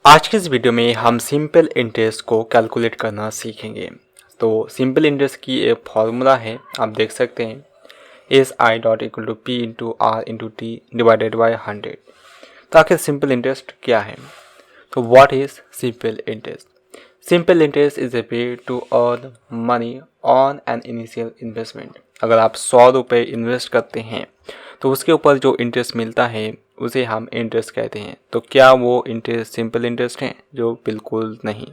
आज के इस वीडियो में हम सिंपल इंटरेस्ट को कैलकुलेट करना सीखेंगे। तो सिंपल इंटरेस्ट की एक फॉर्मूला है, आप देख सकते हैं S I dot equal to P into R into T divided by 100। तो आखिर सिंपल इंटरेस्ट क्या है? तो what is simple interest? Simple interest is a way to earn money on an initial investment. अगर आप 100 रुपये इन्वेस्ट करते हैं तो उसके ऊपर जो इंटरेस्ट मिलता है उसे हम इंटरेस्ट कहते हैं। तो क्या वो इंटरेस्ट सिंपल इंटरेस्ट है? जो बिल्कुल नहीं।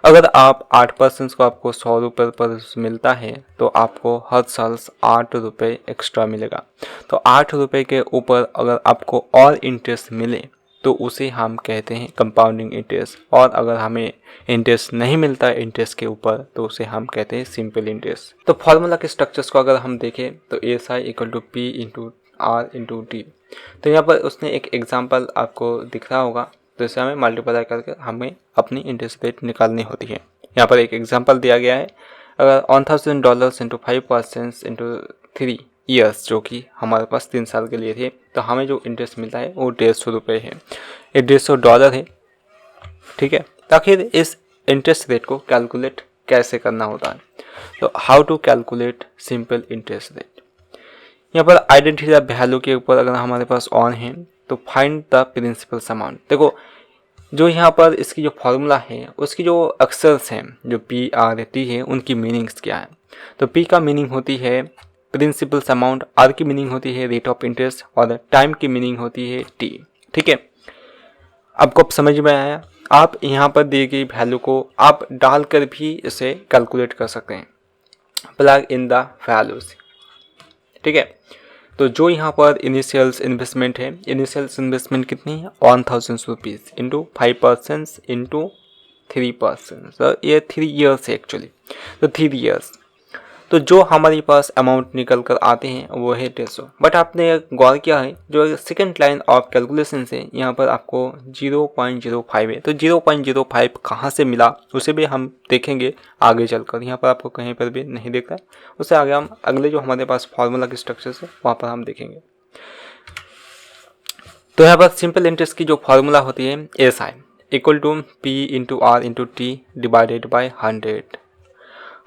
अगर आप 8% को आपको 100 रुपये पर मिलता है तो आपको हर साल 8 रुपये एक्स्ट्रा मिलेगा। तो 8 रुपये के ऊपर अगर आपको और इंटरेस्ट मिले तो उसे हम कहते हैं कंपाउंडिंग इंटरेस्ट। और अगर हमें इंटरेस्ट नहीं मिलता है इंटरेस्ट के ऊपर तो उसे हम कहते हैं सिंपल इंटरेस्ट। तो फॉर्मूला के स्ट्रक्चर्स को अगर हम देखें तो S I equal to P into R into T. तो यहाँ पर उसने एक एग्जांपल आपको दिख रहा होगा, तो इसे हमें मल्टीप्लाई करके हमें अपनी इंटरेस्ट रेट निकालनी होती है। यहाँ पर एक एग्जांपल दिया गया है, अगर $1000 इंटू 5% इंटू 3 ईयर्स, जो कि हमारे पास 3 साल के लिए थे, तो हमें जो इंटरेस्ट मिलता है वो $150 है, ये $150 है। ठीक है, तो आखिर इस इंटरेस्ट रेट को कैलकुलेट कैसे करना होता है? तो how to calculate simple interest rate. यहाँ पर आइडेंटिटी ऑफ वैल्यू के ऊपर अगर हमारे पास ऑन है तो फाइंड द प्रिंसिपल अमाउंट। देखो जो यहाँ पर इसकी जो फॉर्मूला है उसकी जो अक्षर्स हैं, जो पी आर टी है, उनकी मीनिंग्स क्या है? तो पी का मीनिंग होती है प्रिंसिपल अमाउंट, आर की मीनिंग होती है रेट ऑफ इंटरेस्ट और टाइम की मीनिंग होती है टी। ठीक है, आपको अब समझ में आया? आप यहाँ पर दी गई वैल्यू को आप डालकर भी इसे कैलकुलेट कर सकते हैं, प्लग इन द वैल्यूज। ठीक है, तो जो यहाँ पर इनिशियल्स इन्वेस्टमेंट है, इनिशियल्स इन्वेस्टमेंट कितनी है? 1000 रुपीज़ इंटू 5% इंटू 3%। तो ये 3 ईयर्स है एक्चुअली, तो 3 ईयर्स। तो जो हमारे पास अमाउंट निकल कर आते हैं वो है 150। बट आपने गौर किया है जो सेकेंड लाइन ऑफ कैलकुलेशन से यहाँ पर आपको 0.05 है, तो 0.05 कहाँ से मिला उसे भी हम देखेंगे आगे चलकर। यहाँ पर आपको कहीं पर भी नहीं दिख रहा है, उससे आगे हम अगले जो हमारे पास फॉर्मूला के स्ट्रक्चर है वहाँ पर हम देखेंगे। तो यहाँ पर सिंपल इंटरेस्ट की जो फॉर्मूला होती है S I equal to P into R into T divided by 100।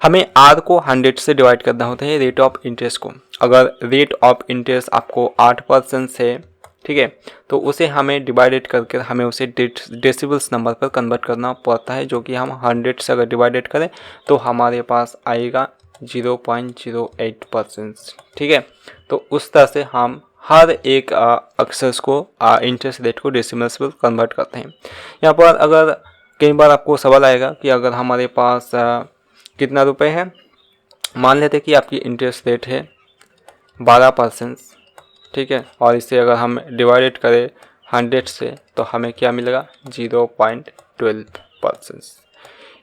हमें आर को 100 से डिवाइड करना होता है रेट ऑफ इंटरेस्ट को। अगर रेट ऑफ इंटरेस्ट आपको 8% से, ठीक है, तो उसे हमें डिवाइडेड करके हमें उसे डेसिबल्स नंबर पर कन्वर्ट करना पड़ता है, जो कि हम 100 से अगर डिवाइडेड करें तो हमारे पास आएगा 0.08%। ठीक है, तो उस तरह से हम हर एक अक्षर को इंटरेस्ट रेट को डेसिमल्स पर कन्वर्ट करते हैं। यहाँ पर अगर कई बार आपको सवाल आएगा कि अगर हमारे पास कितना रुपए है, मान लेते कि आपकी इंटरेस्ट रेट है 12%, ठीक है, और इसे अगर हम डिवाइडेड करें 100 से तो हमें क्या मिलेगा? 0.12%।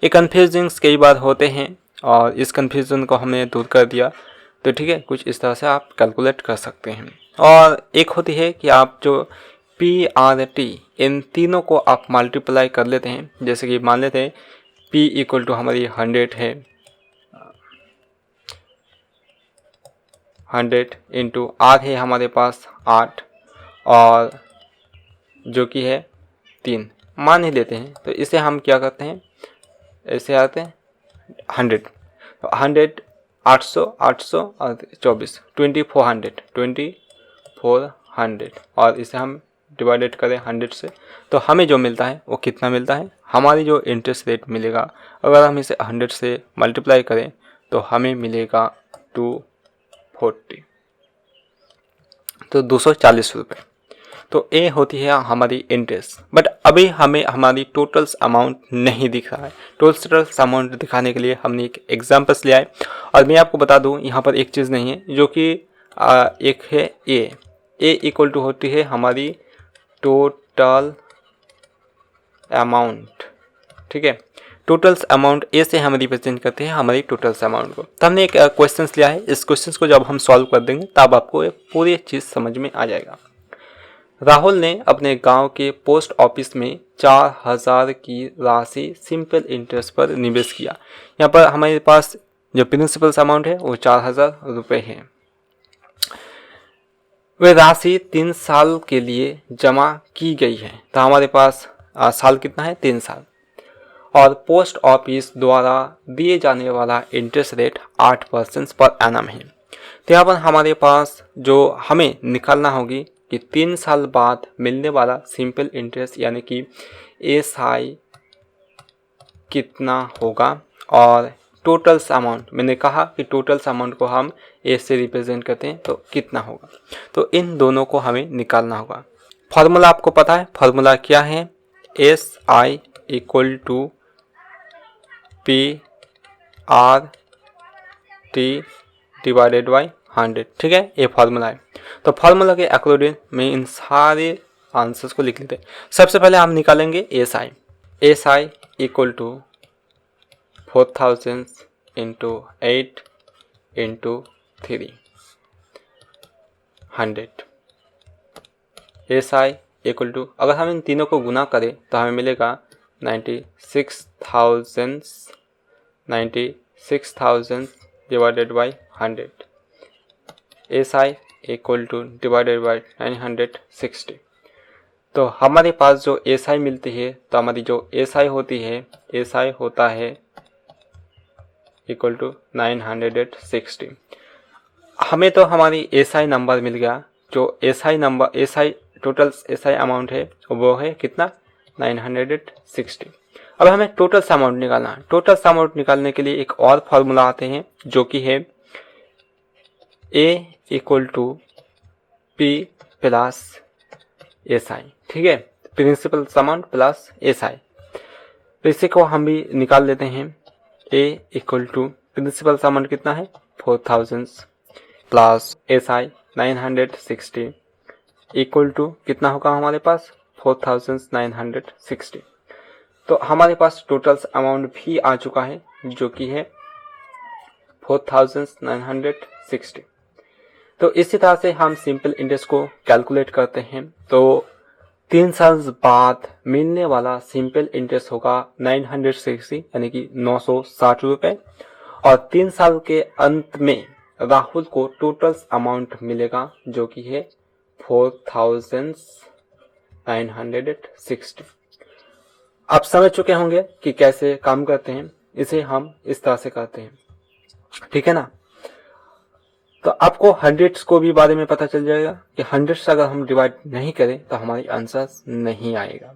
ये कन्फ्यूजन्स कई बार होते हैं और इस कन्फ्यूज़न को हमने दूर कर दिया। तो ठीक है, कुछ इस तरह से आप कैलकुलेट कर सकते हैं। और एक होती है कि आप जो पी आर टी इन तीनों को आप मल्टीप्लाई कर लेते हैं। जैसे कि मान लेते हैं P इक्वल टू हमारी 100 है, 100 इंटू आर है हमारे पास 8 और जो कि है 3 मान ही लेते हैं। तो इसे हम क्या करते हैं, ऐसे आते हैं 100, तो 100 800 800 और 24 2400 और इसे हम डिवाइडेड करें 100 से तो हमें जो मिलता है वो कितना मिलता है? हमारी जो इंटरेस्ट रेट मिलेगा अगर हम इसे 100 से मल्टीप्लाई करें तो हमें मिलेगा 240, तो 240 रुपये। तो ये होती है हमारी इंटरेस्ट। बट अभी हमें हमारी टोटल अमाउंट नहीं दिख रहा है। टोटल अमाउंट दिखाने के लिए हमने एक एग्जाम्पल्स लिया है और मैं आपको बता दूं यहाँ पर एक चीज़ नहीं है, जो कि एक है ए इक्वल टू होती है हमारी टोटल अमाउंट। ठीक है, टोटल अमाउंट ए से हम रिप्रेजेंट करते हैं हमारी टोटल अमाउंट को। तो हमने एक क्वेश्चन लिया है, इस क्वेश्चन को जब हम सॉल्व कर देंगे तब आपको पूरी चीज़ समझ में आ जाएगा। राहुल ने अपने गांव के पोस्ट ऑफिस में 4000 की राशि सिंपल इंटरेस्ट पर निवेश किया। यहाँ पर हमारे पास जो प्रिंसिपल अमाउंट है वो 4000 रुपये है। वह राशि 3 साल के लिए जमा की गई है। तो हमारे पास साल कितना है 3 साल। और पोस्ट ऑफिस द्वारा दिए जाने वाला इंटरेस्ट रेट 8% पर एनम है। तो यहाँ पर हमारे पास जो हमें निकालना होगी कि 3 साल बाद मिलने वाला सिंपल इंटरेस्ट यानी कि एसआई कितना होगा, और टोटल अमाउंट, मैंने कहा कि टोटल अमाउंट को हम ए से रिप्रेजेंट करते हैं तो कितना होगा। तो इन दोनों को हमें निकालना होगा। फॉर्मूला आपको पता है, फॉर्मूला क्या है, S I equal to P R T divided by 100। ठीक है, ये फार्मूला है। तो फार्मूला के अकॉर्डिंग में इन सारे आंसर्स को लिख लेते हैं। सबसे पहले हम निकालेंगे S I. S I equal to 4000 into 8 into 300। S I equal to, अगर हम इन तीनों को गुना करें तो हमें मिलेगा 96,000 divided by 100। S I equal two divided by 960। तो हमारे पास जो एस आई मिलती है, तो हमारी जो एस आई होती है, एस आई होता है इक्वल टू 960। हमें तो हमारी एस आई नंबर मिल गया। जो S I number, S I total S I amount है वो है कितना, 960। अब हमें टोटल अमाउंट निकालना है। टोटल अमाउंट निकालने के लिए एक और फॉर्मूला आते हैं जो कि है A equal to P plus S I. ठीक है, principal amount plus S I. तो इसी को हम भी निकाल लेते हैं। A equal to principal amount कितना है 4000 plus S I 960 equal to कितना होगा हमारे पास 4960। तो हमारे पास टोटल अमाउंट भी आ चुका है जो कि है 4960। तो इसी तरह से हम सिंपल इंटरेस्ट को कैलकुलेट करते हैं। तो 3 साल बाद मिलने वाला सिंपल इंटरेस्ट होगा 960 यानी कि 960 रुपये, और 3 साल के अंत में राहुल को टोटल अमाउंट मिलेगा जो कि है 4960। आप समझ चुके होंगे कि कैसे काम करते हैं। इसे हम इस तरह से करते हैं, ठीक है ना। तो आपको हंड्रेड्स को भी बारे में पता चल जाएगा कि हंड्रेड्स अगर हम डिवाइड नहीं करें तो हमारी आंसर नहीं आएगा।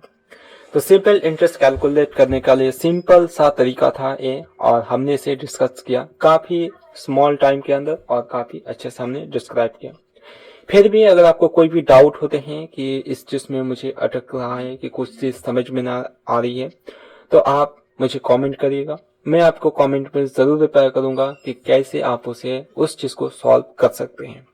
तो सिंपल इंटरेस्ट कैलकुलेट करने का लिए सिंपल सा तरीका था ये, और हमने इसे डिस्कस किया काफ़ी स्मॉल टाइम के अंदर और काफ़ी अच्छे से हमने डिस्क्राइब किया। फिर भी अगर आपको कोई भी डाउट होते हैं कि इस चीज़ में मुझे अटक रहा है कि कुछ चीज़ समझ में ना आ रही है, तो आप मुझे कमेंट करिएगा। मैं आपको कमेंट में ज़रूर रिप्लाई करूँगा कि कैसे आप उस चीज़ को सॉल्व कर सकते हैं।